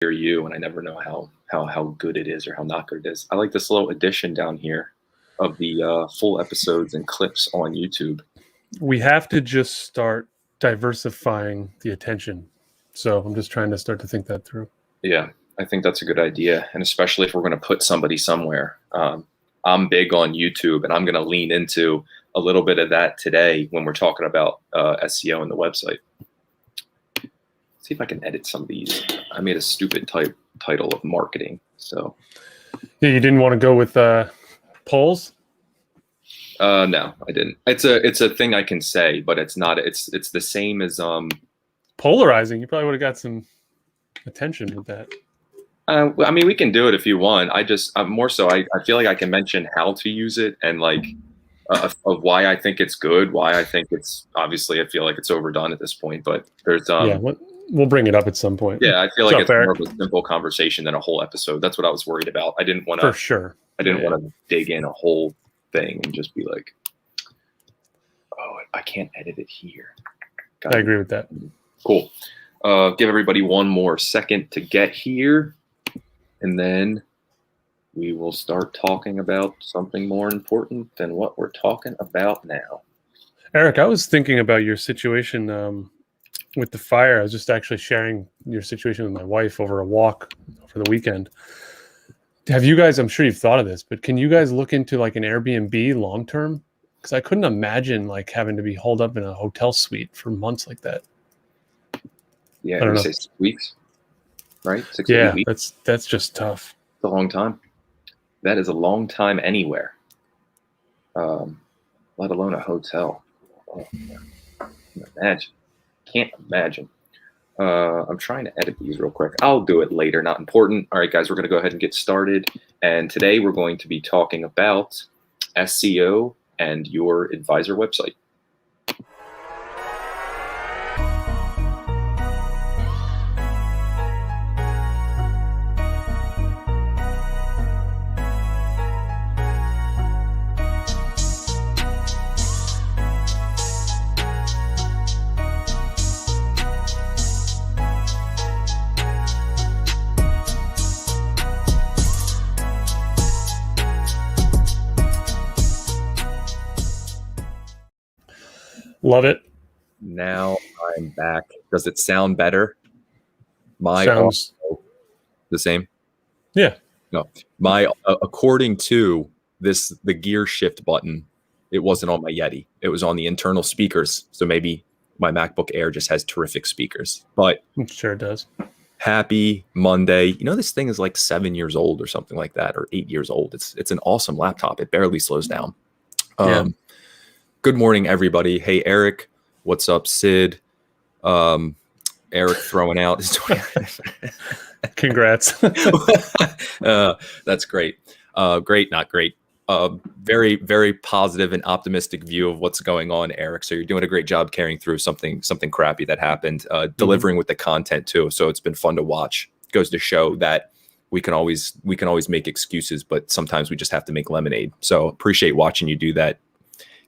hear you, and I never know how good it is or how not good it is. I like this little addition down here of the full episodes and clips on YouTube. We have to just start diversifying the attention. So I'm just trying to start to think that through. Yeah, I think that's a good idea, and especially if we're going to put somebody somewhere. I'm big on YouTube, and I'm going to lean into a little bit of that today when we're talking about SEO and the website. See if I can edit some of these. I made a stupid title of marketing. So yeah, you didn't want to go with polls? No, I didn't. It's a thing I can say, but it's not. It's the same as polarizing. You probably would have got some attention with that. I mean, we can do it if you want. I'm more so. I feel like I can mention how to use it and like of why I think it's good. Why I think it's obviously. I feel like it's overdone at this point, but there's yeah. We'll bring it up at some point. Yeah, I feel like it's more of a simple conversation than a whole episode. That's what I was worried about. I didn't want to. For sure. I didn't want to dig in a whole thing and just be like, oh, I can't edit it here. I agree with that. Cool. Give everybody one more second to get here, and then we will start talking about something more important than what we're talking about now. Eric, I was thinking about your situation with the fire. I was just actually sharing your situation with my wife over a walk for the weekend. Have you guys, I'm sure you've thought of this, but can you guys look into like an Airbnb long-term? Because I couldn't imagine like having to be holed up in a hotel suite for months like that. Yeah, I don't know. Say 6 weeks, right? 6 to 8 weeks. That's just tough. It's a long time. That is a long time anywhere, let alone a hotel. Oh, can't imagine. I'm trying to edit these real quick. I'll do it later, not important. All right, guys, we're going to go ahead and get started. And today we're going to be talking about SEO and your advisor website. Love it. Now I'm back. Does it sound better? Sounds the same. Yeah. No, according to the gear shift button, it wasn't on my Yeti. It was on the internal speakers. So maybe my MacBook Air just has terrific speakers. But I'm sure it does. Happy Monday. You know, this thing is like 7 years old or something like that, or 8 years old. It's an awesome laptop. It barely slows down. Good morning, everybody. Hey, Eric. What's up, Sid? Eric throwing out his Congrats. That's great. Great, not great. Very, very positive and optimistic view of what's going on, Eric. So you're doing a great job carrying through something crappy that happened, delivering with the content too. So it's been fun to watch. It goes to show that we can always make excuses, but sometimes we just have to make lemonade. So appreciate watching you do that.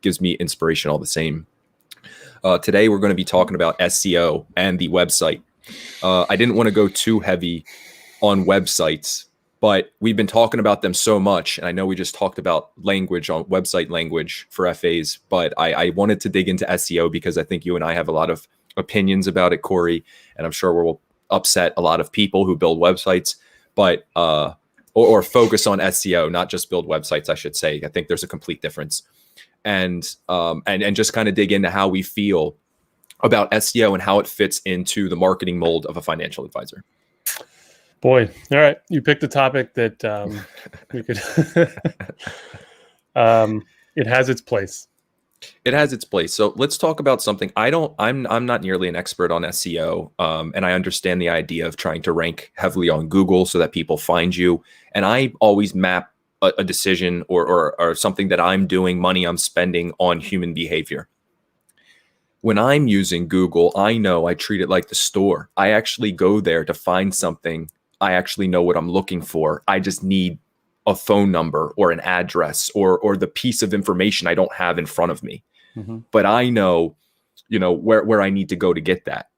Gives me inspiration all the same. Today, we're going to be talking about SEO and the website. I didn't want to go too heavy on websites, but we've been talking about them so much. And I know we just talked about language on website language for FAs, but I wanted to dig into SEO because I think you and I have a lot of opinions about it, Corey, and I'm sure we'll upset a lot of people who build websites, but or focus on SEO, not just build websites, I should say. I think there's a complete difference. And just kind of dig into how we feel about SEO and how it fits into the marketing mold of a financial advisor. Boy, all right, you picked a topic that we could. It has its place. It has its place. So let's talk about something. I'm not nearly an expert on SEO, and I understand the idea of trying to rank heavily on Google so that people find you. And I always map a decision or something that I'm doing, money I'm spending on human behavior. When I'm using Google, I know I treat it like the store. I actually go there to find something. I actually know what I'm looking for. I just need a phone number or an address or the piece of information I don't have in front of me. Mm-hmm. But I know, where I need to go to get that.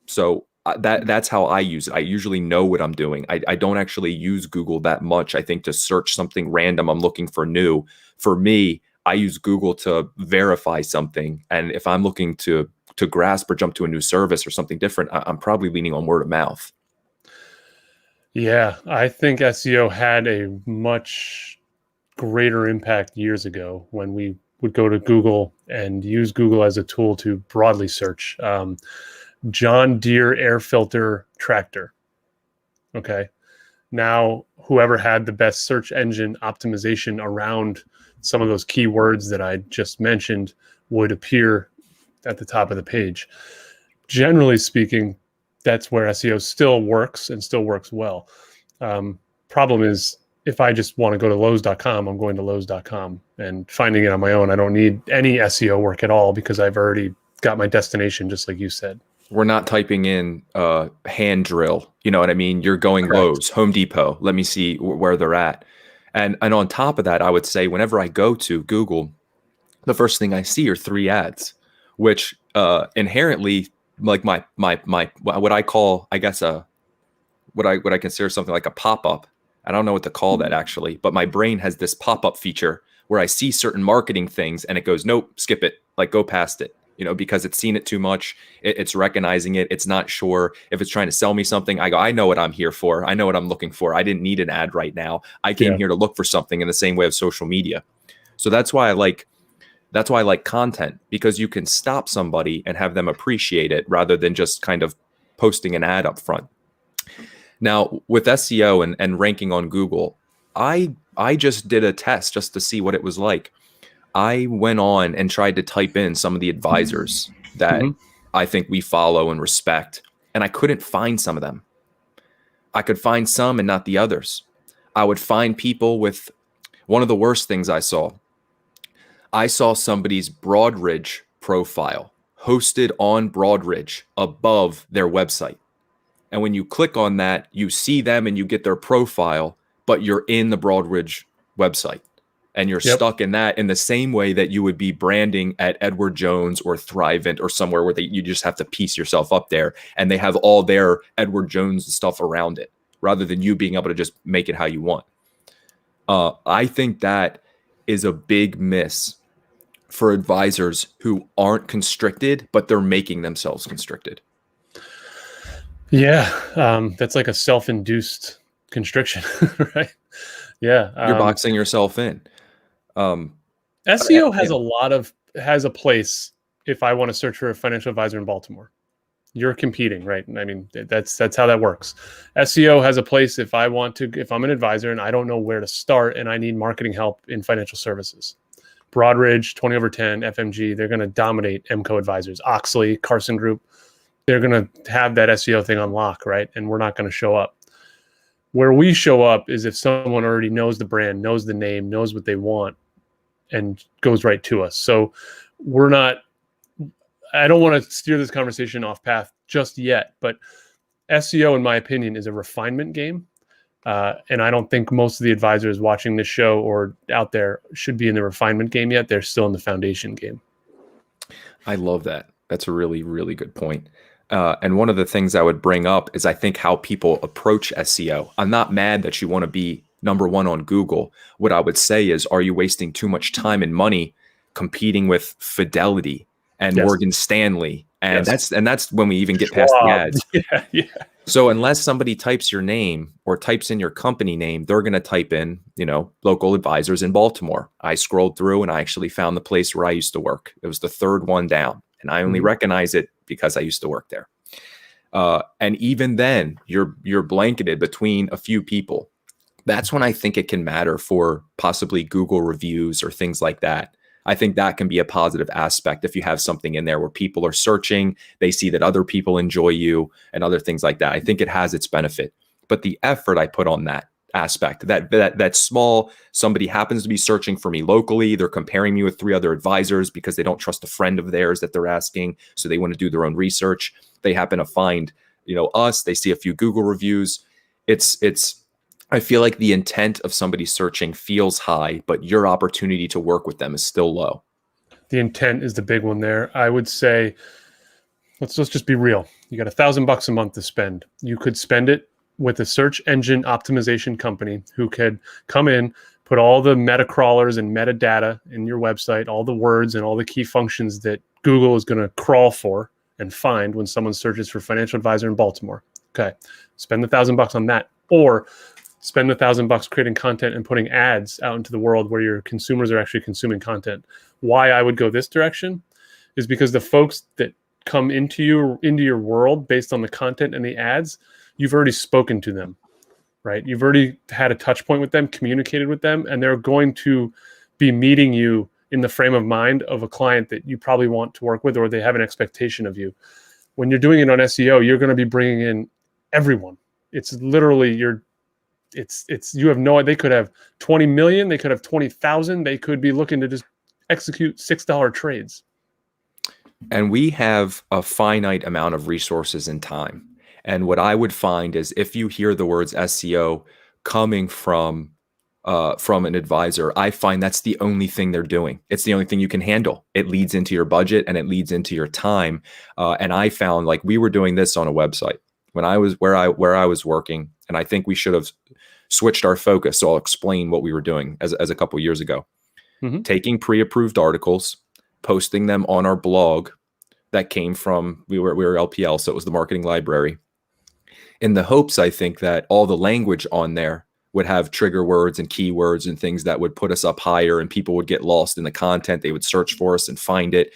So that's how I use it. I usually know what I'm doing. I don't actually use Google that much. I think to search something random, I'm looking for new. For me, I use Google to verify something. And if I'm looking to grasp or jump to a new service or something different, I'm probably leaning on word of mouth. Yeah, I think SEO had a much greater impact years ago when we would go to Google and use Google as a tool to broadly search. John Deere air filter tractor. Okay. Now, whoever had the best search engine optimization around some of those keywords that I just mentioned would appear at the top of the page. Generally speaking, that's where SEO still works and still works well. Problem is, if I just want to go to Lowe's.com, I'm going to Lowe's.com and finding it on my own. I don't need any SEO work at all because I've already got my destination, just like you said. We're not typing in hand drill. You know what I mean? You're going Correct. Lowe's, Home Depot. Let me see where they're at. And on top of that, I would say whenever I go to Google, the first thing I see are 3 ads, which inherently, like my what I call, I guess, what I consider something like a pop-up. I don't know what to call that actually, but my brain has this pop-up feature where I see certain marketing things and it goes, nope, skip it, like go past it, because it's seen it too much. It's recognizing it. It's not sure if it's trying to sell me something. I go, I know what I'm here for. I know what I'm looking for. I didn't need an ad right now. I came here to look for something in the same way of social media. So that's why I like content, because you can stop somebody and have them appreciate it rather than just kind of posting an ad up front. Now, with SEO and ranking on Google, I just did a test just to see what it was like. I went on and tried to type in some of the advisors that I think we follow and respect, and I couldn't find some of them. I could find some and not the others. I would find people with one of the worst things I saw somebody's Broadridge profile hosted on Broadridge above their website. And when you click on that, you see them and you get their profile, but you're in the Broadridge website and you're stuck in that in the same way that you would be branding at Edward Jones or Thrivent or somewhere where you just have to piece yourself up there and they have all their Edward Jones stuff around it rather than you being able to just make it how you want. I think that is a big miss for advisors who aren't constricted, but they're making themselves constricted. Yeah, that's like a self-induced constriction, right? Yeah, You're boxing yourself in. SEO has a place if I want to search for a financial advisor in Baltimore. You're competing, right? I mean, that's how that works. SEO has a place if I'm an advisor and I don't know where to start and I need marketing help in financial services. Broadridge, 20/10, FMG, they're going to dominate MCO advisors. Oxley, Carson Group, they're going to have that SEO thing on lock, right? And we're not going to show up. Where we show up is if someone already knows the brand, knows the name, knows what they want, and goes right to us. So I don't want to steer this conversation off path just yet, but SEO, in my opinion, is a refinement game. And I don't think most of the advisors watching this show or out there should be in the refinement game yet. They're still in the foundation game. I love that. That's a really, really good point. And one of the things I would bring up is I think how people approach SEO. I'm not mad that you want to be number one on Google. What I would say is, are you wasting too much time and money competing with Fidelity and Morgan Stanley? And that's when we even get past the ads. Yeah. So unless somebody types your name or types in your company name, they're going to type in, local advisors in Baltimore. I scrolled through and I actually found the place where I used to work. It was the third one down. And I only recognize it because I used to work there. And even then, you're blanketed between a few people. That's when I think it can matter for possibly Google reviews or things like that. I think that can be a positive aspect if you have something in there where people are searching, they see that other people enjoy you and other things like that. I think it has its benefit. But the effort I put on that aspect, that small, somebody happens to be searching for me locally, they're comparing me with 3 other advisors because they don't trust a friend of theirs that they're asking, so they want to do their own research. They happen to find, us, they see a few Google reviews. I feel like the intent of somebody searching feels high, but your opportunity to work with them is still low. The intent is the big one there. I would say, let's just be real. You got $1,000 a month to spend. You could spend it with a search engine optimization company who could come in, put all the meta crawlers and metadata in your website, all the words and all the key functions that Google is going to crawl for and find when someone searches for financial advisor in Baltimore. Okay, spend the $1,000 on that, or spend the $1,000 creating content and putting ads out into the world where your consumers are actually consuming content. Why I would go this direction is because the folks that come into your world based on the content and the ads, you've already spoken to them, right? You've already had a touch point with them, communicated with them, and they're going to be meeting you in the frame of mind of a client that you probably want to work with, or they have an expectation of you. When you're doing it on SEO, you're going to be bringing in everyone. It's literally you have no, they could have 20 million, they could have 20,000, they could be looking to just execute $6 trades. And we have a finite amount of resources and time. And what I would find is if you hear the words SEO coming from an advisor, I find that's the only thing they're doing. It's the only thing you can handle. It leads into your budget and it leads into your time. And I found, like, we were doing this on a website when I was where I was working, and I think we should have switched our focus. So I'll explain what we were doing as a couple of years ago. Mm-hmm. Taking pre-approved articles, posting them on our blog that came from, we were LPL, so it was the marketing library, in the hopes, I think, that all the language on there would have trigger words and keywords and things that would put us up higher, and people would get lost in the content. They would search for us and find it.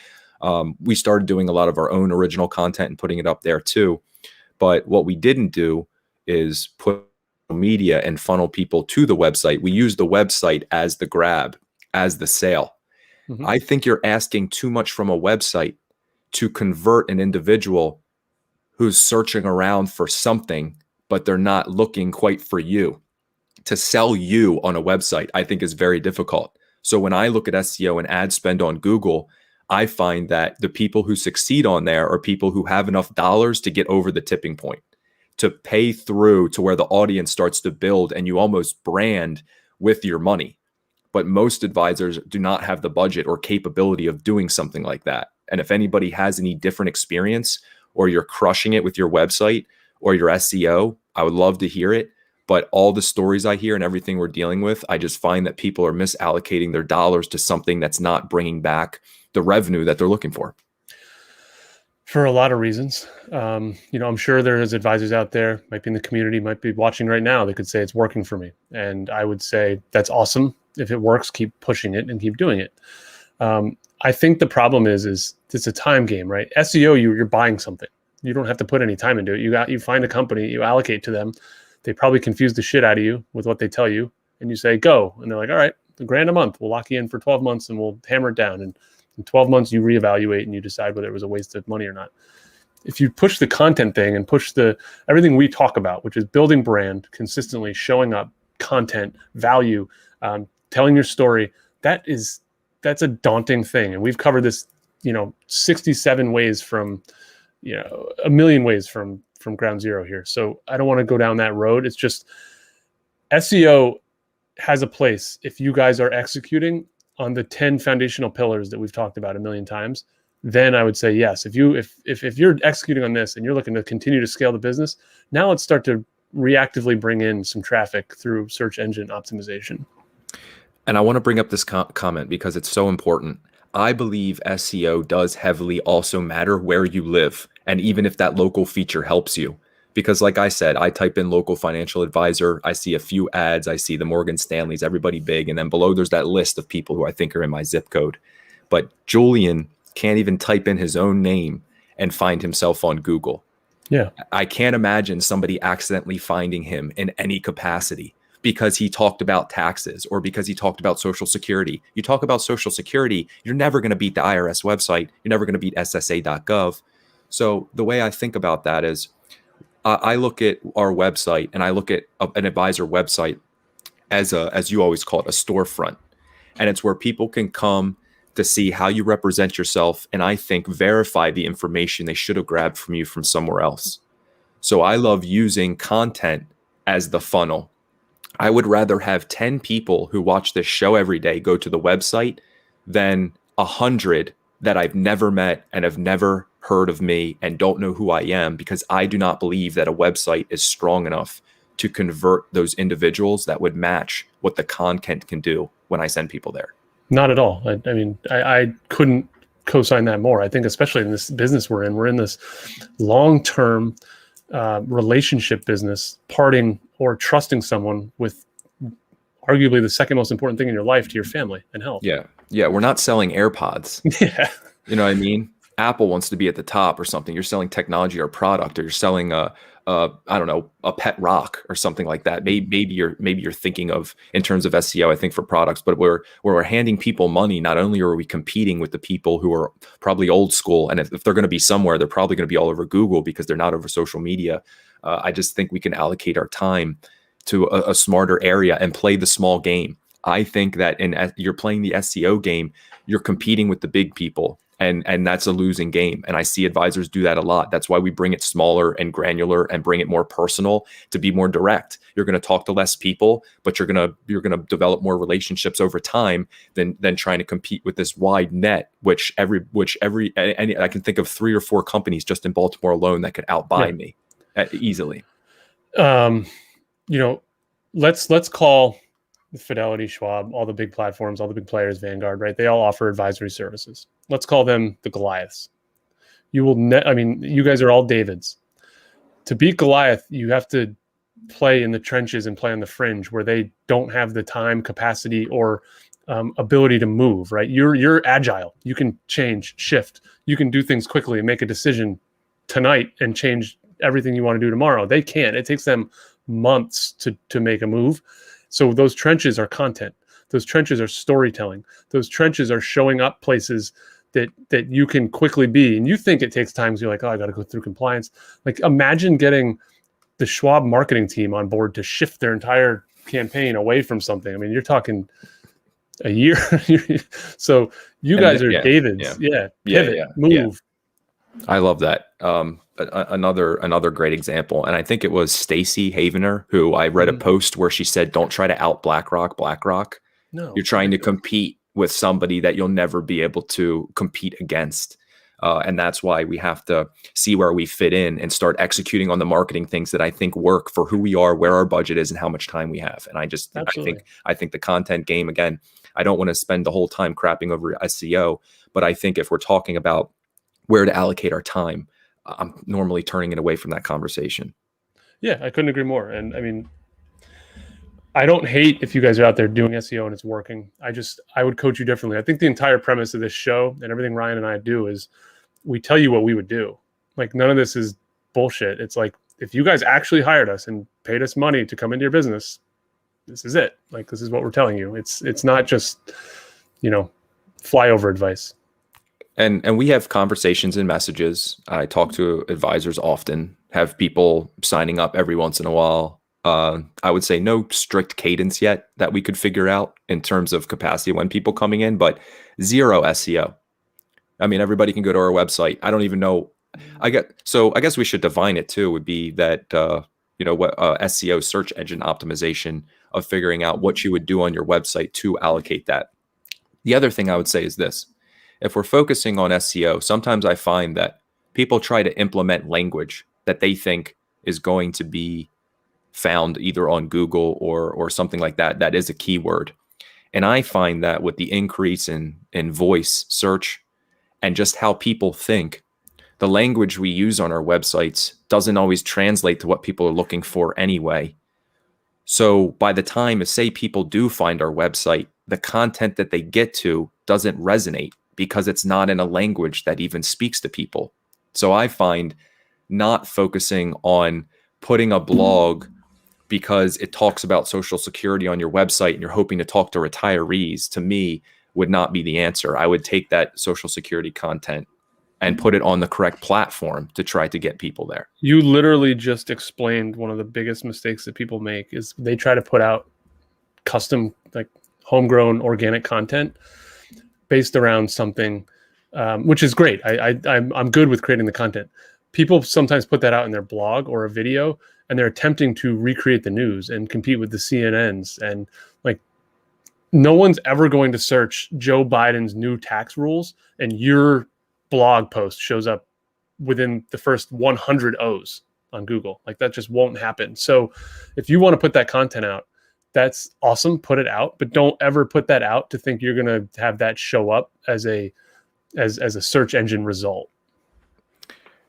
We started doing a lot of our own original content and putting it up there too. But what we didn't do is put media and funnel people to the website. We use the website as the grab, as the sale. Mm-hmm. I think you're asking too much from a website to convert an individual who's searching around for something, but they're not looking quite for you. To sell you on a website, I think, is very difficult. So when I look at SEO and ad spend on Google, I find that the people who succeed on there are people who have enough dollars to get over the tipping point, to pay through to where the audience starts to build and you almost brand with your money. But most advisors do not have the budget or capability of doing something like that. And if anybody has any different experience, or you're crushing it with your website or your SEO, I would love to hear it. But all the stories I hear and everything we're dealing with, I just find that people are misallocating their dollars to something that's not bringing back the revenue that they're looking for. For a lot of reasons. I'm sure there's advisors out there, might be in the community, might be watching right now, that could say it's working for me. And I would say that's awesome. If it works, keep pushing it and keep doing it. I think the problem is it's a time game, right? SEO, you're buying something. You don't have to put any time into it. You find a company, you allocate to them. They probably confuse the shit out of you with what they tell you, and you say go, and they're like, all right, $1,000 a month. We'll lock you in for 12 months, and we'll hammer it down. And in 12 months, you reevaluate and you decide whether it was a waste of money or not. If you push the content thing and push everything we talk about, which is building brand, consistently showing up, content, value, telling your story, that's a daunting thing. And we've covered this, 67 ways from, a million ways from ground zero here. So I don't want to go down that road. It's just SEO has a place if you guys are executing on the 10 foundational pillars that we've talked about a million times. Then I would say yes. If you're executing on this and you're looking to continue to scale the business, now let's start to reactively bring in some traffic through search engine optimization. And I want to bring up this comment because it's so important. I believe SEO does heavily also matter where you live, and even if that local feature helps you. Because like I said, I type in local financial advisor, I see a few ads, I see the Morgan Stanleys, everybody big, and then below there's that list of people who I think are in my zip code. But Julian can't even type in his own name and find himself on Google. Yeah. I can't imagine somebody accidentally finding him in any capacity because he talked about taxes or because he talked about Social Security. You talk about Social Security, you're never going to beat the IRS website. You're never going to beat SSA.gov. So the way I think about that is I look at our website and I look at an advisor website as you always call it, a storefront. And it's where people can come to see how you represent yourself and I think verify the information they should have grabbed from you from somewhere else. So I love using content as the funnel. I would rather have 10 people who watch this show every day go to the website than 100 that I've never met and have never heard of me and don't know who I am, because I do not believe that a website is strong enough to convert those individuals that would match what the content can do when I send people there. Not at all. I mean, I couldn't co-sign that more. I think especially in this business we're in this long-term relationship business, parting or trusting someone with arguably the second most important thing in your life to your family and health. Yeah. Yeah. We're not selling AirPods. Yeah. You know what I mean? Apple wants to be at the top or something. You're selling technology or product, or you're selling I don't know, a pet rock or something like that. Maybe you're thinking of in terms of SEO, I think, for products, but where we're handing people money, not only are we competing with the people who are probably old school, and if they're going to be somewhere, they're probably going to be all over Google because they're not over social media. I just think we can allocate our time to a smarter area and play the small game. I think that you're playing the SEO game, you're competing with the big people. And that's a losing game. And I see advisors do that a lot. That's why we bring it smaller and granular and bring it more personal, to be more direct. You're going to talk to less people, but you're going to develop more relationships over time than trying to compete with this wide net, which I can think of 3 or 4 companies just in Baltimore alone that could outbuy me easily. You know, let's call Fidelity, Schwab, all the big platforms, all the big players, Vanguard, right? They all offer advisory services. Let's call them the Goliaths. I mean, you guys are all Davids. To beat Goliath, you have to play in the trenches and play on the fringe where they don't have the time, capacity, or ability to move, right? You're agile. You can change, shift. You can do things quickly and make a decision tonight and change everything you want to do tomorrow. They can't. It takes them months to make a move. So those trenches are content. Those trenches are storytelling. Those trenches are showing up places that you can quickly be. And you think it takes time. So you're like, oh, I got to go through compliance. Like, imagine getting the Schwab marketing team on board to shift their entire campaign away from something. I mean, you're talking a year. So you guys are Davids. Pivot, move. I love that. Another great example, and I think it was Stacy Havener, who I read a post where she said, "Don't try to out BlackRock. No, you're trying to compete with somebody that you'll never be able to compete against." And that's why we have to see where we fit in and start executing on the marketing things that I think work for who we are, where our budget is, and how much time we have. And I think the content game, again, I don't want to spend the whole time crapping over SEO, but I think if we're talking about where to allocate our time, I'm normally turning it away from that conversation. Yeah, I couldn't agree more. And I mean, I don't hate if you guys are out there doing SEO and it's working. I would coach you differently. I think the entire premise of this show and everything Ryan and I do is we tell you what we would do. Like, none of this is bullshit. It's like, if you guys actually hired us and paid us money to come into your business, this is it. Like, this is what we're telling you. It's not just, flyover advice. And we have conversations and messages. I talk to advisors often, have people signing up every once in a while. I would say no strict cadence yet that we could figure out in terms of capacity when people coming in, but zero SEO. I mean, everybody can go to our website. I don't even know. I guess we should define it too, would be that, what SEO, search engine optimization, of figuring out what you would do on your website to allocate that. The other thing I would say is this. If we're focusing on SEO, sometimes I find that people try to implement language that they think is going to be found either on Google or something like that, that is a keyword. And I find that with the increase in voice search and just how people think, the language we use on our websites doesn't always translate to what people are looking for anyway. So by the time, say, people do find our website, the content that they get to doesn't resonate, because it's not in a language that even speaks to people. So I find not focusing on putting a blog because it talks about Social Security on your website and you're hoping to talk to retirees, to me, would not be the answer. I would take that Social Security content and put it on the correct platform to try to get people there. You literally just explained one of the biggest mistakes that people make is they try to put out custom, like homegrown organic content based around something, which is great. I'm good with creating the content. People sometimes put that out in their blog or a video, and they're attempting to recreate the news and compete with the CNNs. And like, no one's ever going to search Joe Biden's new tax rules, and your blog post shows up within the first 100 O's on Google. Like that just won't happen. So if you want to put that content out, that's awesome. Put it out, but don't ever put that out to think you're going to have that show up as a search engine result.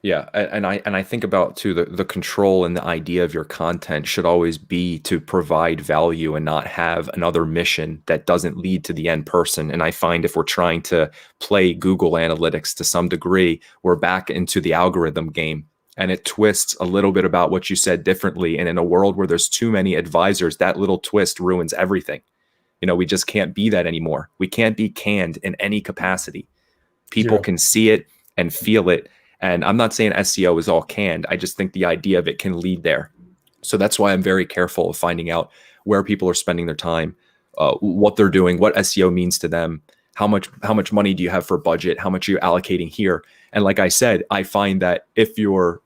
Yeah, and I think about too the control and the idea of your content should always be to provide value and not have another mission that doesn't lead to the end person. And I find if we're trying to play Google Analytics to some degree, we're back into the algorithm game, and it twists a little bit about what you said differently. And in a world where there's too many advisors, that little twist ruins everything. We just can't be that anymore. We can't be canned in any capacity. People can see it and feel it. And I'm not saying SEO is all canned. I just think the idea of it can lead there. So that's why I'm very careful of finding out where people are spending their time, what they're doing, what SEO means to them, how much money do you have for budget, how much are you allocating here. And like I said, I find that if you're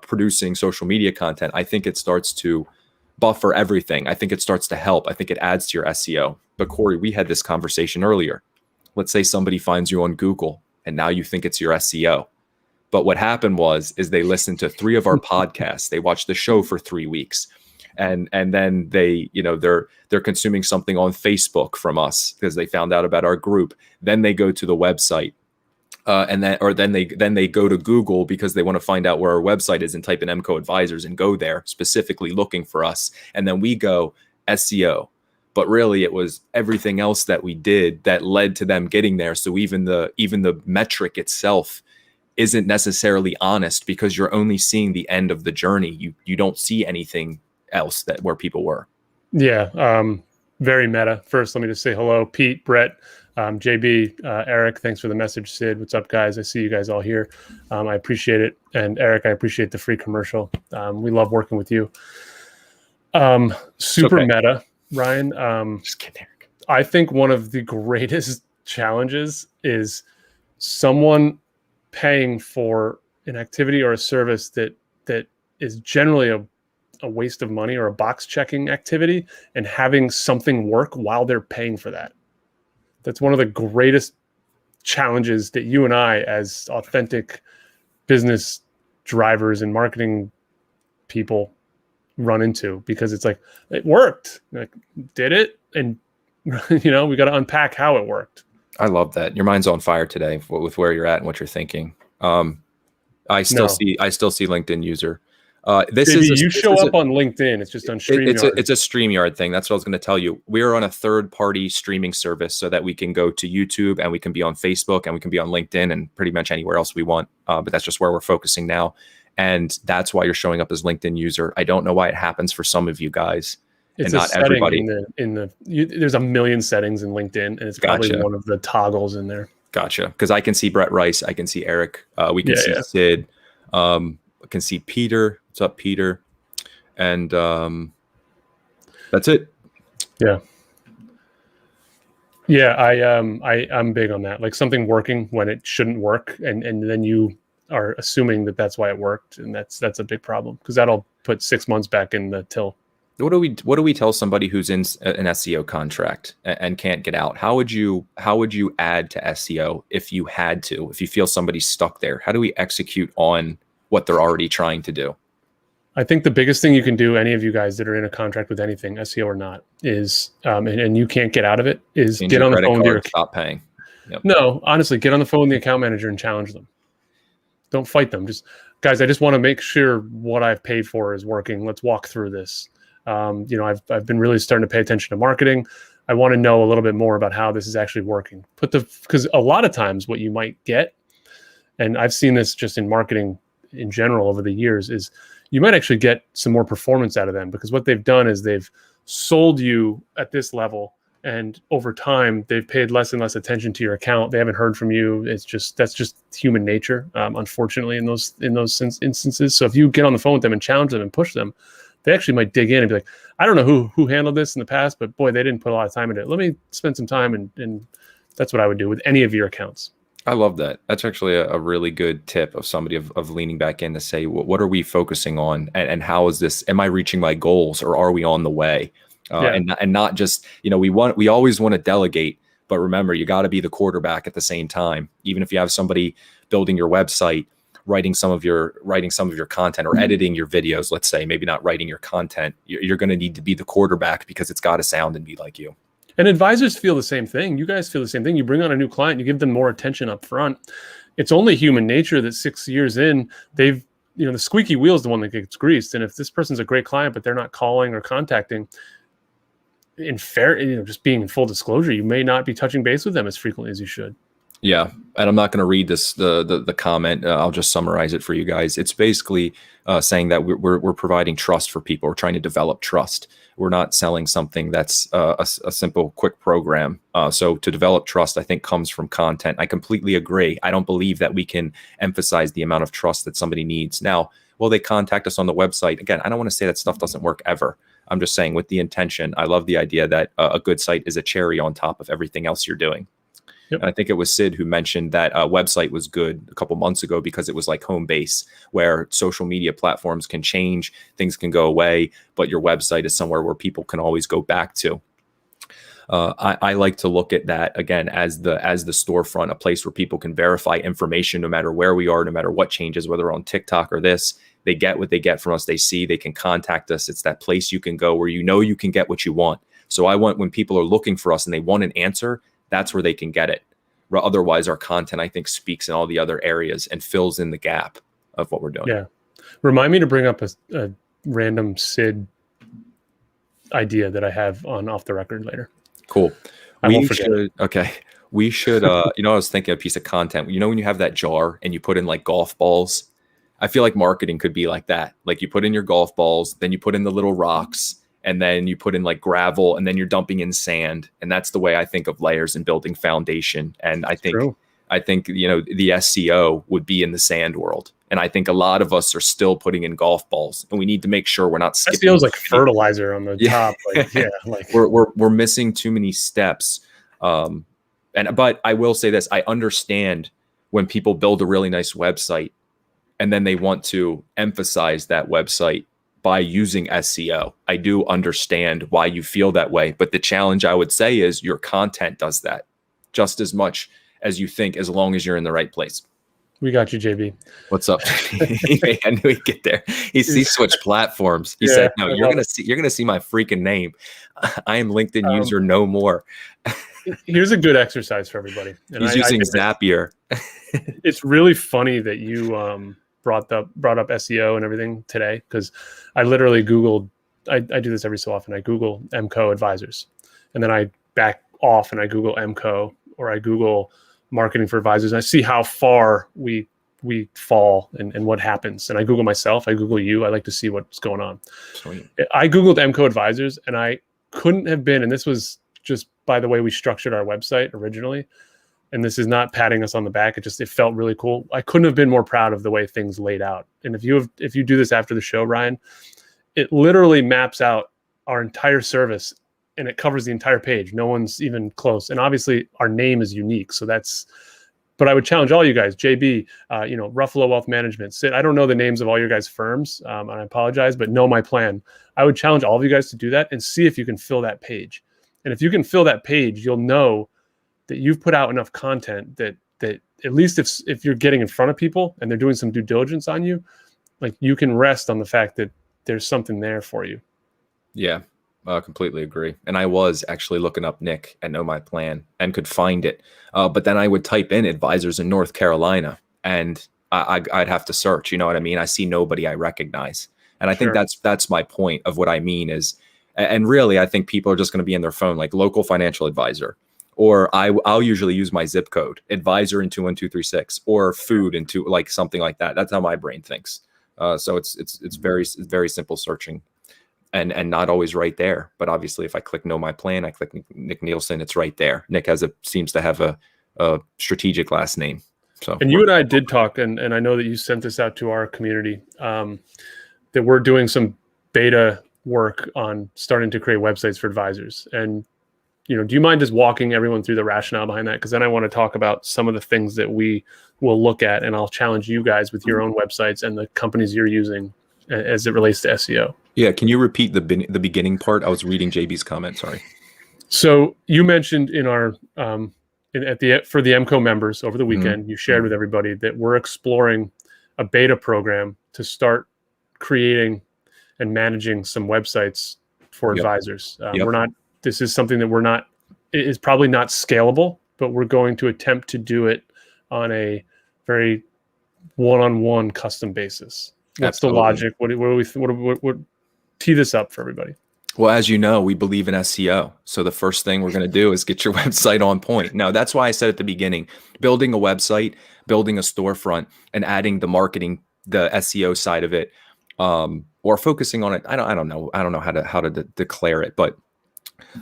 producing social media content, I think it starts to buffer everything. I think it starts to help. I think it adds to your SEO. But Corey, we had this conversation earlier. Let's say somebody finds you on Google and now you think it's your SEO. But what happened is they listened to 3 of our podcasts. They watched the show for 3 weeks. And then they're consuming something on Facebook from us because they found out about our group. Then they go to the website. Then they go to Google because they want to find out where our website is and type in MCO Advisors and go there specifically looking for us. And then we go SEO. But really, it was everything else that we did that led to them getting there. So even the metric itself isn't necessarily honest because you're only seeing the end of the journey. You don't see anything else where people were. Yeah, very meta. First, let me just say hello, Pete, Brett, JB, Eric. Thanks for the message, Sid. What's up, guys? I see you guys all here. I appreciate it. And Eric, I appreciate the free commercial. We love working with you. Super meta. Ryan, just kidding, Eric. I think one of the greatest challenges is someone paying for an activity or a service that is generally a waste of money or a box checking activity and having something work while they're paying for that. That's one of the greatest challenges that you and I, as authentic business drivers and marketing people, run into, because it's like, it worked. Like, did it? And we got to unpack how it worked. I love that. Your mind's on fire today with where you're at and what you're thinking. I still see LinkedIn user. You show up on LinkedIn. It's just on StreamYard. It's a StreamYard thing. That's what I was going to tell you. We are on a third-party streaming service so that we can go to YouTube and we can be on Facebook and we can be on LinkedIn and pretty much anywhere else we want. But that's just where we're focusing now. And that's why you're showing up as LinkedIn user. I don't know why it happens for some of you guys and not everybody. There's a million settings in LinkedIn, and it's probably one of the toggles in there. Gotcha. Because I can see Brett Rice, I can see Eric, we can see Sid, I can see Peter. What's up, Peter? And that's it. Yeah. Yeah, I'm big on that. Like something working when it shouldn't work, and then you are assuming that that's why it worked, and that's a big problem because that'll put 6 months back in the till. What do we tell somebody who's in an SEO contract and can't get out? How would you add to SEO if you had to? If you feel somebody's stuck there, how do we execute on what they're already trying to do? I think the biggest thing you can do, any of you guys that are in a contract with anything, SEO or not, is and you can't get out of it, is get on the phone with your stop paying. Yep. No, honestly, get on the phone with the account manager and challenge them. Don't fight them. Just, guys, I just want to make sure what I've paid for is working. Let's walk through this. I've been really starting to pay attention to marketing. I want to know a little bit more about how this is actually working. Because a lot of times what you might get, and I've seen this just in marketing in general over the years, is you might actually get some more performance out of them, because what they've done is they've sold you at this level, and over time they've paid less and less attention to your account. They haven't heard from you. That's just human nature, unfortunately, in those instances. So if you get on the phone with them and challenge them and push them, they actually might dig in and be like, I don't know who handled this in the past, but boy, they didn't put a lot of time into it. Let me spend some time, and that's what I would do with any of your accounts. I love that. That's actually a really good tip of somebody of leaning back in to say, what are we focusing on, and how is this? Am I reaching my goals, or are we on the way? And not just, we always want to delegate, but remember, you got to be the quarterback at the same time. Even if you have somebody building your website, writing some of your content or editing your videos, let's say, maybe not writing your content, you're going to need to be the quarterback because it's got to sound and be like you. And advisors feel the same thing. You guys feel the same thing. You bring on a new client, you give them more attention up front. It's only human nature that 6 years in, they've, the squeaky wheel is the one that gets greased. And if this person's a great client, but they're not calling or contacting, just being in full disclosure, you may not be touching base with them as frequently as you should. Yeah, and I'm not going to read the comment. I'll just summarize it for you guys. It's basically saying that we're providing trust for people. We're trying to develop trust. We're not selling something that's a simple, quick program. So to develop trust, I think, comes from content. I completely agree. I don't believe that we can emphasize the amount of trust that somebody needs. Now, will they contact us on the website? Again, I don't want to say that stuff doesn't work ever. I'm just saying with the intention. I love the idea that a good site is a cherry on top of everything else you're doing. Yep. And I think it was Sid who mentioned that a website was good a couple months ago because it was like home base, where social media platforms can change, things can go away, but your website is somewhere where people can always go back to. I like to look at that again as the storefront, a place where people can verify information no matter where we are, no matter what changes, whether on TikTok or this. They get what they get from us. They see, they can contact us. It's that place you can go where you can get what you want. So I want, when people are looking for us and they want an answer, that's where they can get it. Otherwise, our content, I think, speaks in all the other areas and fills in the gap of what we're doing. Yeah. Remind me to bring up a random Sid idea that I have on Off the Record later. Cool. I won't forget. Okay. We should, I was thinking a piece of content. When you have that jar and you put in like golf balls, I feel like marketing could be like that. Like you put in your golf balls, then you put in the little rocks, and then you put in like gravel, and then you're dumping in sand. And that's the way I think of layers and building foundation. And I think, the SEO would be in the sand world. And I think a lot of us are still putting in golf balls, and we need to make sure we're not skipping. SEO is like fertilizer on the top. We're missing too many steps. But I will say this, I understand when people build a really nice website and then they want to emphasize that website by using SEO. I do understand why you feel that way, but the challenge I would say is your content does that just as much as you think, as long as you're in the right place. We got you, JB. What's up? I knew he'd get there. He switched platforms. He said, "No, you're gonna see my freaking name. I am LinkedIn user no more." Here's a good exercise for everybody. And He's using Zapier. It's really funny that you brought up SEO and everything today, because I literally Googled. I do this every so often. I Google MCO advisors, and then I back off and I Google MCO, or I Google marketing for advisors, and I see how far we fall and what happens. And I Google myself, I Google you. I like to see what's going on. Sweet. I Googled MCO advisors, and I couldn't have been, and this was just by the way we structured our website originally, and this is not patting us on the back, it felt really cool. I couldn't have been more proud of the way things laid out. And if you do this after the show, Ryan, it literally maps out our entire service, and it covers the entire page. No one's even close. And obviously our name is unique. So but I would challenge all you guys, JB, Ruffalo Wealth Management, Sid. I don't know the names of all your guys' firms, and I apologize, but know my plan. I would challenge all of you guys to do that and see if you can fill that page. And if you can fill that page, you'll know that you've put out enough content that at least if you're getting in front of people and they're doing some due diligence on you, like, you can rest on the fact that there's something there for you. Yeah. Completely agree. And I was actually looking up Nick and Know My Plan and could find it. But then I would type in advisors in North Carolina, and I'd have to search. You know what I mean? I see nobody I recognize. And I think that's my point of what I mean is, and really, I think people are just going to be in their phone, like local financial advisor, or I'll usually use my zip code, advisor in 21236, or food into like something like that. That's how my brain thinks. So it's very simple searching. And not always right there. But obviously, if I click Know My Plan, I click Nick Nielsen, it's right there. Nick seems to have a strategic last name. So, and you and I did talk, and I know that you sent this out to our community, that we're doing some beta work on starting to create websites for advisors. And, do you mind just walking everyone through the rationale behind that? Because then I want to talk about some of the things that we will look at, and I'll challenge you guys with your own websites and the companies you're using as it relates to SEO. Yeah, can you repeat the beginning part? I was reading JB's comment. Sorry. So you mentioned in our for the MCO members over the weekend, you shared with everybody that we're exploring a beta program to start creating and managing some websites for advisors. This is something that it is probably not scalable, but we're going to attempt to do it on a very one-on-one custom basis. What's the logic? What tee this up for everybody? Well, as you know, we believe in SEO. So the first thing we're going to do is get your website on point. Now, that's why I said at the beginning, building a website, building a storefront, and adding the marketing, the SEO side of it, or focusing on it. I don't know how to declare it, but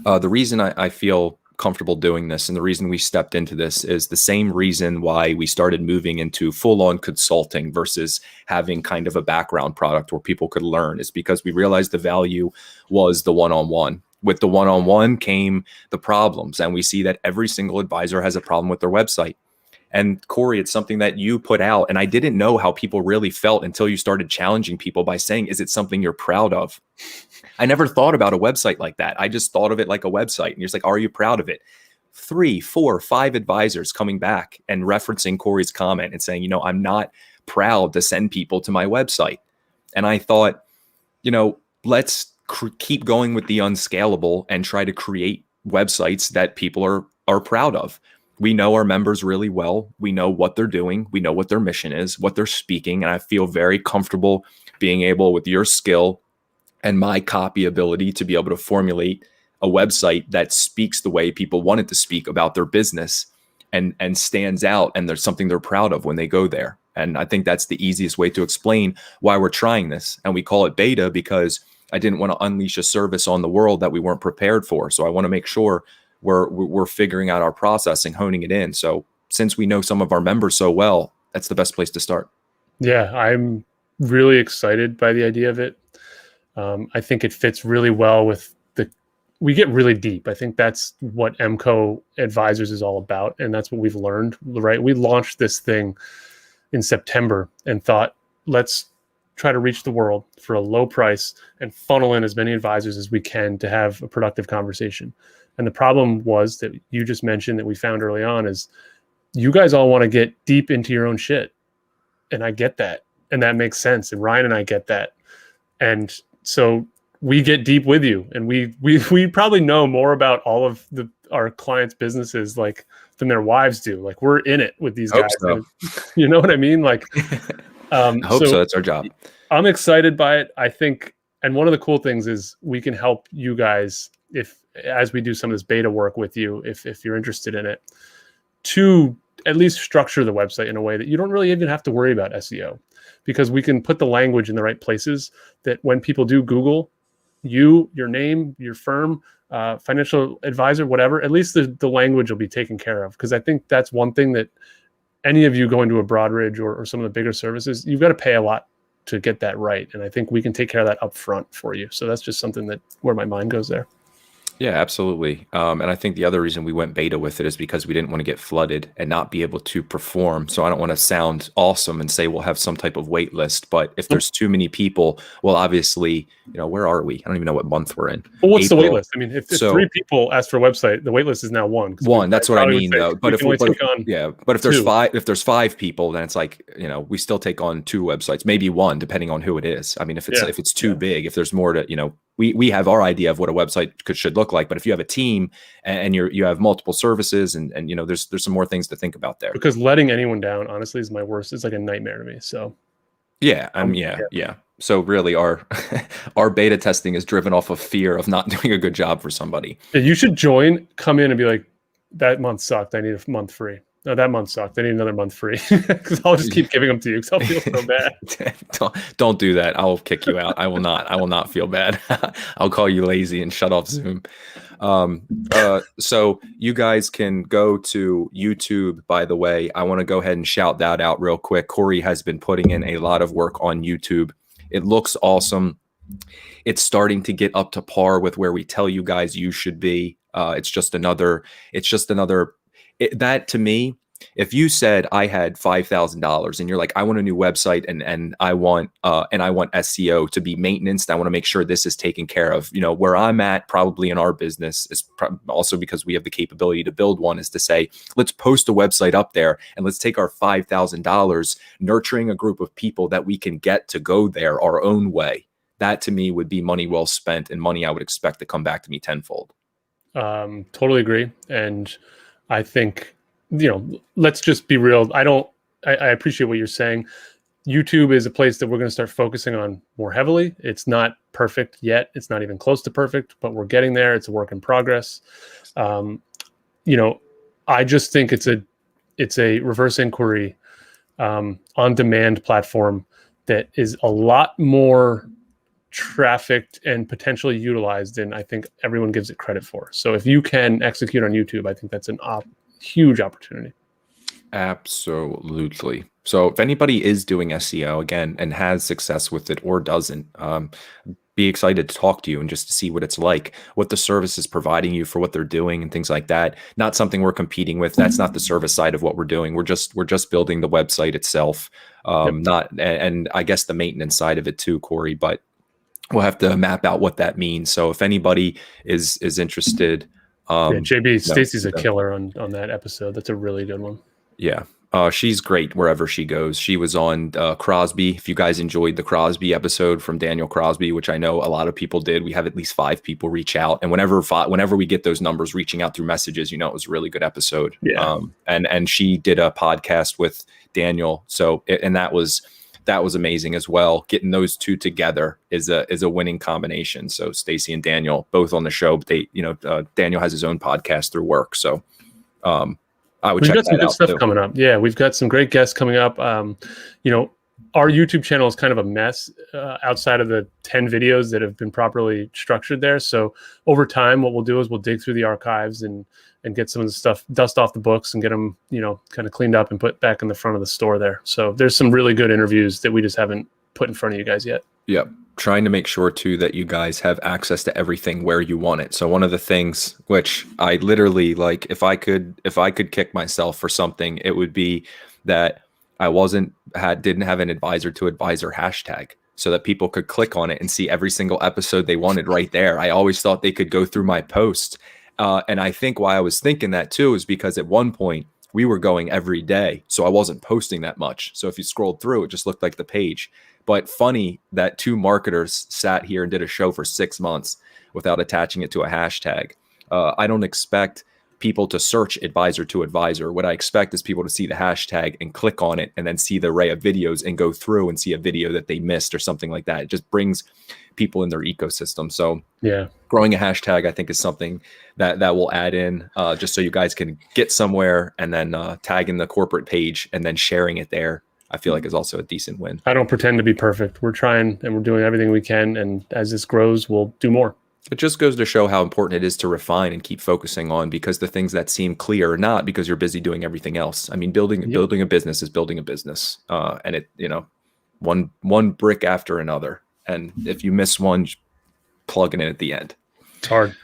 the reason I feel comfortable doing this and the reason we stepped into this is the same reason why we started moving into full-on consulting versus having kind of a background product where people could learn, is because we realized the value was the one-on-one. With the one-on-one came the problems, and we see that every single advisor has a problem with their website. And Corey, it's something that you put out, and I didn't know how people really felt until you started challenging people by saying, is it something you're proud of? I never thought about a website like that. I just thought of it like a website. And you're just like, are you proud of it? 3, 4, 5 advisors coming back and referencing Corey's comment and saying, I'm not proud to send people to my website. And I thought, let's keep going with the unscalable and try to create websites that people are proud of. We know our members really well. We know what they're doing. We know what their mission is, what they're speaking. And I feel very comfortable being able, with your skill and my copy ability, to be able to formulate a website that speaks the way people want it to speak about their business and stands out. And there's something they're proud of when they go there. And I think that's the easiest way to explain why we're trying this. And we call it beta because I didn't want to unleash a service on the world that we weren't prepared for. So I want to make sure we're figuring out our process and honing it in. So since we know some of our members so well, that's the best place to start. Yeah, I'm really excited by the idea of it. I think it fits really well with we get really deep. I think that's what MCO Advisors is all about. And that's what we've learned, right? We launched this thing in September and thought, let's try to reach the world for a low price and funnel in as many advisors as we can to have a productive conversation. And the problem was that you just mentioned that we found early on is you guys all want to get deep into your own shit. And I get that. And that makes sense. And Ryan and I get that. And so we get deep with you, and we probably know more about all of our clients' businesses than their wives do. Like, we're in it with these guys. So. You know what I mean? Like, I hope so. That's our job. I'm excited by it. I think, and one of the cool things is we can help you guys as we do some of this beta work with you, if you're interested in it, to at least structure the website in a way that you don't really even have to worry about SEO, because we can put the language in the right places that when people do Google your name, your firm, financial advisor, whatever, at least the language will be taken care of. Because I think that's one thing that any of you going to a Broadridge or some of the bigger services, you've got to pay a lot to get that right. And I think we can take care of that up front for you. So that's just something where my mind goes there. Yeah, absolutely. And I think the other reason we went beta with it is because we didn't want to get flooded and not be able to perform. So I don't want to sound awesome and say we'll have some type of wait list. But if there's too many people, well, obviously, where are we? I don't even know what month we're in. Well, what's April. The wait list? I mean, if 3 people ask for a website, the wait list is now 1. One, that's what I mean, though. But if there's 5 people, then it's like, we still take on 2 websites, maybe 1, depending on who it is. I mean, if it's too big, if there's more to, we have our idea of what a website should look like, but if you have a team and you have multiple services and there's some more things to think about there. Because letting anyone down, honestly, is my worst. It's like a nightmare to me. So yeah. So really our beta testing is driven off of fear of not doing a good job for somebody. Yeah, you should come in and be like, that month sucked. I need a month free. No, that month sucked. I need another month free, because I'll just keep giving them to you because I'll feel so bad. Don't do that. I will kick you out. I will not feel bad. I'll call you lazy and shut off Zoom. So you guys can go to YouTube, by the way. I want to go ahead and shout that out real quick. Corey has been putting in a lot of work on YouTube. It looks awesome. It's starting to get up to par with where we tell you guys you should be. That to me if you said I had $5,000 and you're like, I want a new website and I want SEO to be maintenance. I want to make sure this is taken care of. You know, where I'm at probably in our business is also because we have the capability to build one, is to say, let's post a website up there and let's take our $5,000, nurturing a group of people that we can get to go there our own way. That to me would be money well spent, and money I would expect to come back to me tenfold. Totally agree. And I think, let's just be real. I appreciate what you're saying. YouTube is a place that we're going to start focusing on more heavily. It's not perfect yet. It's not even close to perfect, but we're getting there. It's a work in progress. I just think it's a reverse inquiry on demand platform that is a lot more trafficked and potentially utilized than I think everyone gives it credit for. So if you can execute on YouTube, I think that's an huge opportunity. Absolutely. So if anybody is doing SEO again and has success with it or doesn't, be excited to talk to you and just to see what it's like, what the service is providing you for what they're doing and things like that. Not something we're competing with. That's not the service side of what we're doing. We're just building the website itself. And I guess the maintenance side of it too, Corey, but we'll have to map out what that means. So if anybody is interested, JB, Stacy's a killer on that episode. That's a really good one. Yeah. She's great wherever she goes. She was on Crosby. If you guys enjoyed the Crosby episode from Daniel Crosby, which I know a lot of people did, we have at least 5 people reach out. And whenever we get those numbers reaching out through messages, it was a really good episode. Yeah. And she did a podcast with Daniel. So, and that was amazing as well. Getting those two together is a winning combination. So Stacy and Daniel both on the show, but Daniel has his own podcast through work. So, we've got some good stuff coming up. Yeah, we've got some great guests coming up. Our YouTube channel is kind of a mess outside of the 10 videos that have been properly structured there. So over time, what we'll do is we'll dig through the archives and get some of the stuff, dust off the books and get them, kind of cleaned up and put back in the front of the store there. So there's some really good interviews that we just haven't put in front of you guys yet. Yep. Trying to make sure too that you guys have access to everything where you want it. So one of the things which I literally like, if I could kick myself for something, it would be that I didn't have an advisor to advisor hashtag so that people could click on it and see every single episode they wanted right there. I always thought they could go through my post. And I think why I was thinking that too is because at one point we were going every day. So I wasn't posting that much. So if you scrolled through, it just looked like the page. But funny that 2 marketers sat here and did a show for 6 months without attaching it to a hashtag. I don't expect people to search advisor to advisor. What I expect is people to see the hashtag and click on it and then see the array of videos and go through and see a video that they missed or something like that. It just brings people in their ecosystem. So yeah, growing a hashtag, I think, is something that will add in just so you guys can get somewhere and then tag in the corporate page and then sharing it there. I feel like is also a decent win. I don't pretend to be perfect. We're trying and we're doing everything we can. And as this grows, we'll do more. It just goes to show how important it is to refine and keep focusing on, because the things that seem clear are not, because you're busy doing everything else. I mean, building a business is building a business, and it, one brick after another. And if you miss one, plug it in at the end. It's hard.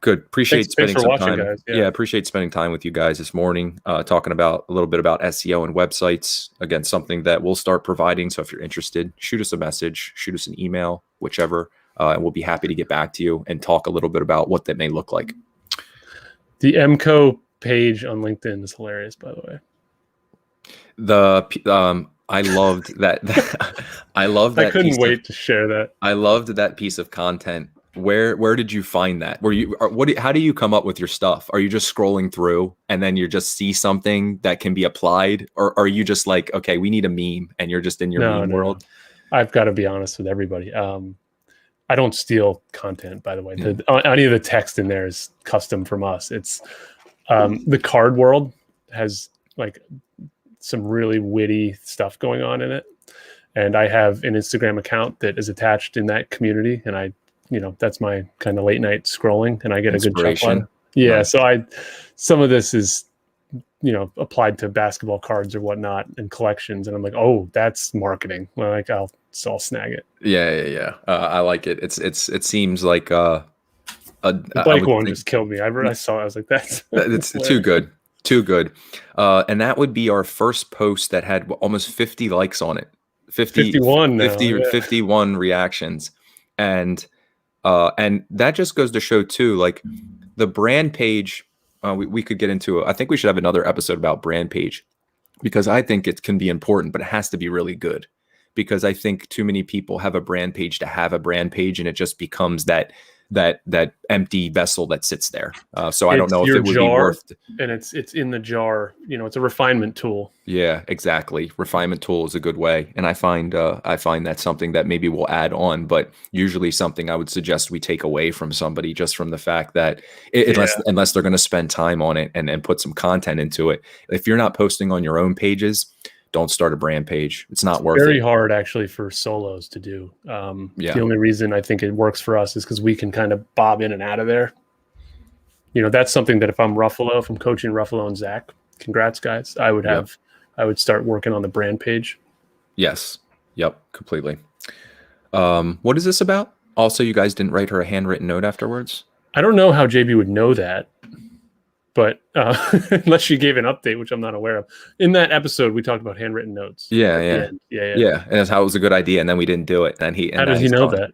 Good. Appreciate spending some watching, time. guys. Yeah, appreciate spending time with you guys this morning, talking about a little bit about SEO and websites. Again, something that we'll start providing. So if you're interested, shoot us a message, shoot us an email, whichever. And we'll be happy to get back to you and talk a little bit about what that may look like. The MCO page on LinkedIn is hilarious, by the way. I loved that. I loved that. I couldn't wait to share that. I loved that piece of content. Where did you find that? How do you come up with your stuff? Are you just scrolling through and then you just see something that can be applied, or are you just like, okay, we need a meme, and you're just in your meme world? I've got to be honest with everybody. I don't steal content, by the way. Any of the text in there is custom from us. It's the card world has like some really witty stuff going on in it. And I have an Instagram account that is attached in that community. And that's my kind of late night scrolling, and I get a good chuckle out of it. Yeah. Nice. So some of this is, applied to basketball cards or whatnot and collections. And I'm like, oh, that's marketing. Well, like I'll snag it. Yeah. I like it. It seems like the bike one just killed me. I saw it. I was like, it's too good. Too good. And that would be our first post that had almost 50 likes on it. 51 now. Yeah. 51 reactions. And that just goes to show too, like the brand page, we could get into, I think we should have another episode about brand page, because I think it can be important, but it has to be really good, because I think too many people have a brand page to have a brand page, and it just becomes that empty vessel that sits there. So I don't know if it would be worth. And it's in the jar. You know, it's a refinement tool. Yeah, exactly. Refinement tool is a good way, and I find that's something that maybe we'll add on, but usually something I would suggest we take away from somebody, just from the fact that unless they're going to spend time on it and put some content into it. If you're not posting on your own pages, don't start a brand page. It's not worth it. Very hard actually for solos to do. The only reason I think it works for us is because we can kind of bob in and out of there. You know, that's something that if I'm coaching Ruffalo and Zach, congrats guys, I would start working on the brand page. Yes. Yep. Completely. What is this about? Also, you guys didn't write her a handwritten note afterwards? I don't know how JB would know that. But unless she gave an update, which I'm not aware of. In that episode, we talked about handwritten notes. Yeah. Yeah. And that's how it was a good idea, and then we didn't do it. And how does he know that?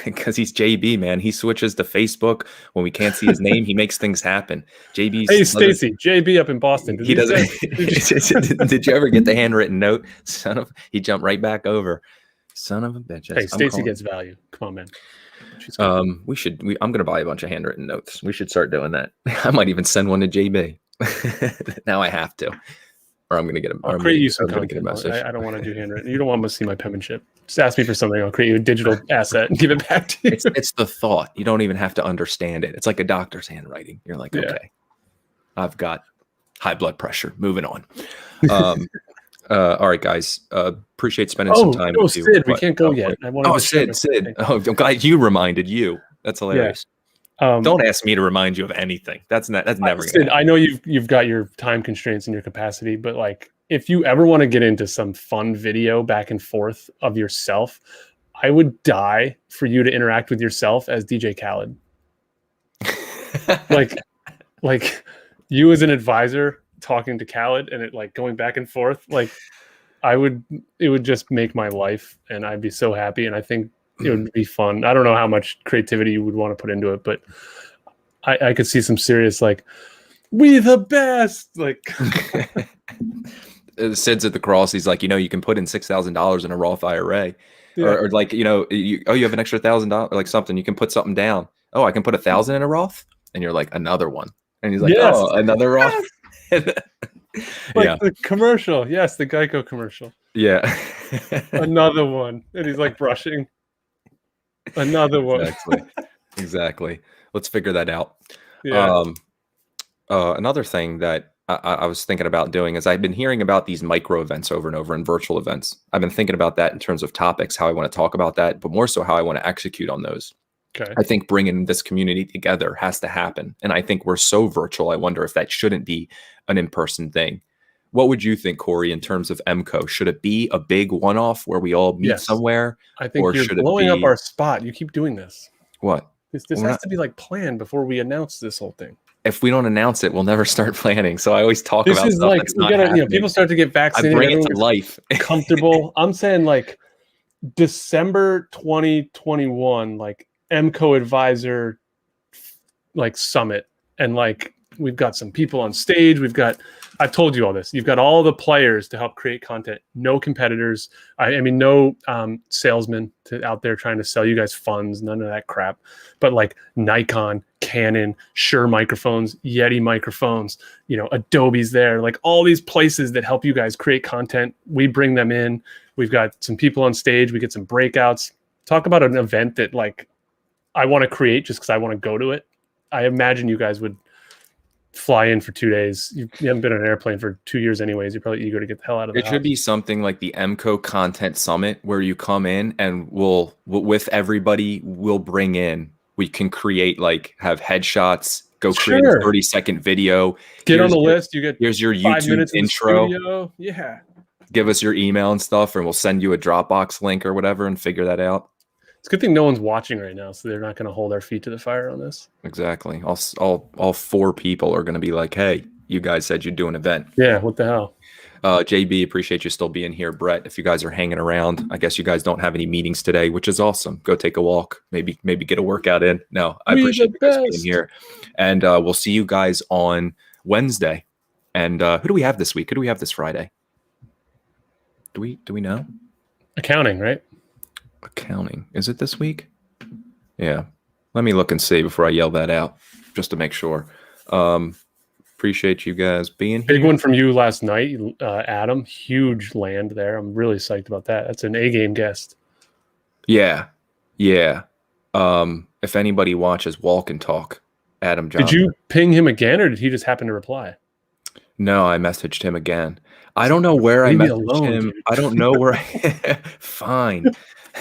Because he's JB, man. He switches to Facebook when we can't see his name. He makes things happen. JB. Hey, Stacy, JB up in Boston. He doesn't. Did you ever get the handwritten note? He jumped right back over. Son of a bitch. Hey, Stacy gets value. Come on, man. I'm gonna buy a bunch of handwritten notes. We should start doing that. I might even send one to JB. Now I have to, or I'm gonna get a. I'll create you some content. I don't want to do handwritten. You don't want to see my penmanship. Just ask me for something. I'll create you a digital asset and give it back to you. It's the thought. You don't even have to understand it. It's like a doctor's handwriting. You're like, okay, I've got high blood pressure. Moving on. All right, guys. Appreciate spending some time with you. Sid, we can't go yet. Sid. Oh, I'm glad you reminded you. That's hilarious. Yeah. Don't ask me to remind you of anything. That's never. Sid, I know you've got your time constraints and your capacity, but like, if you ever want to get into some fun video back and forth of yourself, I would die for you to interact with yourself as DJ Khaled. like you as an advisor talking to Khaled and it like going back and forth, like it would just make my life and I'd be so happy. And I think it would be fun. I don't know how much creativity you would want to put into it, but I could see some serious, like, we the best, like. Sid's at the cross. He's like, you can put in $6,000 in a Roth IRA, or like, you have an extra $1,000, like something, you can put something down. Oh, I can put 1,000 in a Roth, and you're like, another one, and he's like, yes. Oh, another Roth. The commercial, yes, the Geico commercial. Yeah, another one, and he's like brushing. Another one. Exactly. Let's figure that out. Yeah. Another thing that I was thinking about doing is I've been hearing about these micro events over and over in virtual events. I've been thinking about that in terms of topics, how I want to talk about that, but more so how I want to execute on those. Okay. I think bringing this community together has to happen. And I think we're so virtual. I wonder if that shouldn't be an in-person thing. What would you think, Corey, in terms of MCO? Should it be a big one-off where we all meet somewhere? I think you're blowing up our spot. You keep doing this. What? This has to be like planned before we announce this whole thing. If we don't announce it, we'll never start planning. So I always talk about stuff that's not happening. People start to get vaccinated. I bring it to life. Comfortable. I'm saying like December 2021, like MCO advisor like summit, and like we've got some people on stage. I've told you all this. You've got all the players to help create content. No competitors. I mean, no salesmen out there trying to sell you guys funds. None of that crap. But like Nikon, Canon, Shure microphones, Yeti microphones. Adobe's there. Like all these places that help you guys create content. We bring them in. We've got some people on stage. We get some breakouts. Talk about an event that like I want to create just because I want to go to it. I imagine you guys would fly in for 2 days. You haven't been on an airplane for 2 years anyways. You're probably eager to get the hell out of the house. It should be something like the MCO Content Summit where you come in and we'll with everybody we'll bring in. We can create have headshots, create a 30-second video. Get on the list. Here's your YouTube intro. Yeah. Give us your email and stuff and we'll send you a Dropbox link or whatever and figure that out. It's a good thing no one's watching right now, so they're not going to hold our feet to the fire on this. Exactly. All 4 people are going to be like, "Hey, you guys said you'd do an event. Yeah, what the hell? JB, appreciate you still being here. Brett, if you guys are hanging around, I guess you guys don't have any meetings today, which is awesome. Go take a walk, maybe get a workout in. No, I appreciate you guys being here, and we'll see you guys on Wednesday. And who do we have this week? Who do we have this Friday? Do we know? Accounting, right? Accounting. Is it this week? Yeah. Let me look and see before I yell that out, just to make sure. Appreciate you guys being here. Big one from you last night, Adam. Huge land there. I'm really psyched about that. That's an A-game guest. Yeah. If anybody watches Walk and Talk, Adam Johnson. Did you ping him again, or did he just happen to reply? No, I messaged him again. I don't know where I messaged him. Dude. I don't know where. Fine.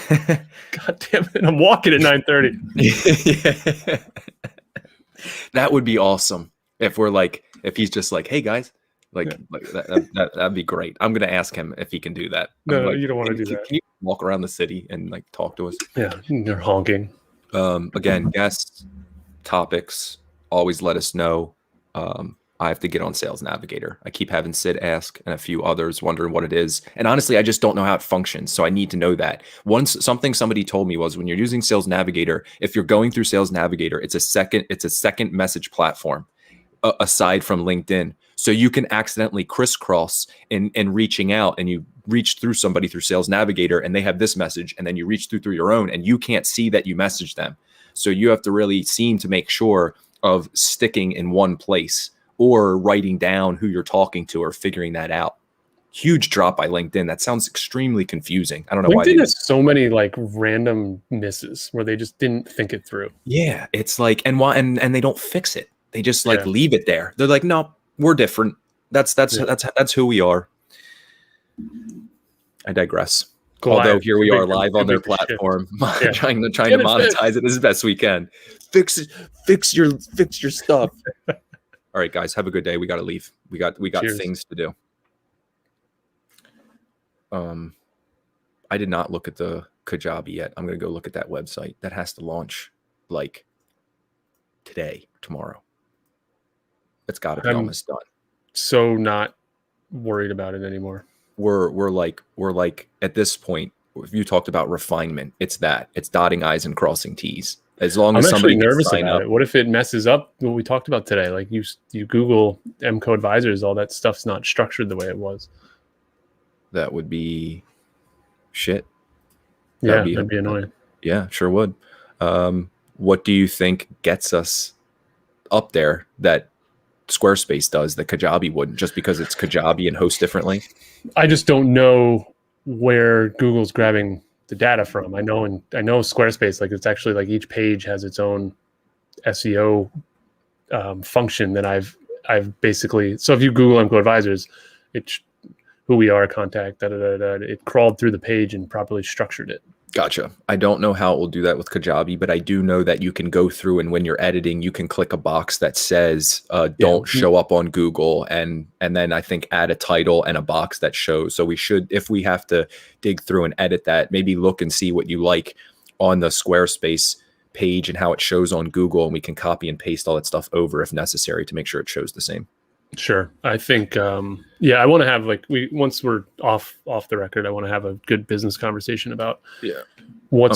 God damn it! I'm walking at 9:30. Yeah. That would be awesome if he's just like, hey guys, that'd be great. I'm gonna ask him if he can do that. No, you don't want to do that. Can you walk around the city and talk to us? Yeah, they're honking. Again, guests, topics, always let us know. I have to get on Sales Navigator. I keep having Sid ask and a few others wondering what it is. And honestly, I just don't know how it functions. So I need to know that. Something somebody told me was when you're using Sales Navigator, if you're going through Sales Navigator, it's a second message platform aside from LinkedIn. So you can accidentally crisscross in reaching out, and you reach through somebody through Sales Navigator and they have this message, and then you reach through your own and you can't see that you messaged them. So you have to really seem to make sure of sticking in one place, or writing down who you're talking to, or figuring that out. Huge drop by LinkedIn. That sounds extremely confusing. I don't know why. LinkedIn has so many random misses where they just didn't think it through. Yeah, it's and they don't fix it. They just leave it there. They're like, no, we're different. That's who we are. I digress. Although here we are live on their platform, trying to monetize it as best we can. Fix your stuff. All right, guys, have a good day. We got to leave. We got Cheers. Things to do. I did not look at the Kajabi yet. I'm going to go look at that website. That has to launch today, tomorrow. It's got to be almost done. So not worried about it anymore. We're at this point, if you talked about refinement, it's dotting I's and crossing T's. As long as somebody nervous about it. What if it messes up what we talked about today? Like you Google MCO advisors, all that stuff's not structured the way it was. That would be shit. That'd be annoying. Yeah, sure would. What do you think gets us up there that Squarespace does that Kajabi wouldn't, just because it's Kajabi and hosts differently? I just don't know where Google's grabbing the data from. I know Squarespace, it's actually each page has its own SEO function that I've basically. So if you Google MCO advisors, it's who we are, contact, it crawled through the page and properly structured it. Gotcha. I don't know how it will do that with Kajabi, but I do know that you can go through, and when you're editing, you can click a box that says don't show up on Google, and then I think add a title and a box that shows. So we should, if we have to dig through and edit that, maybe look and see what you like on the Squarespace page and how it shows on Google, and we can copy and paste all that stuff over if necessary to make sure it shows the same. Sure. I think, I want to have once we're off the record, I want to have a good business conversation about what's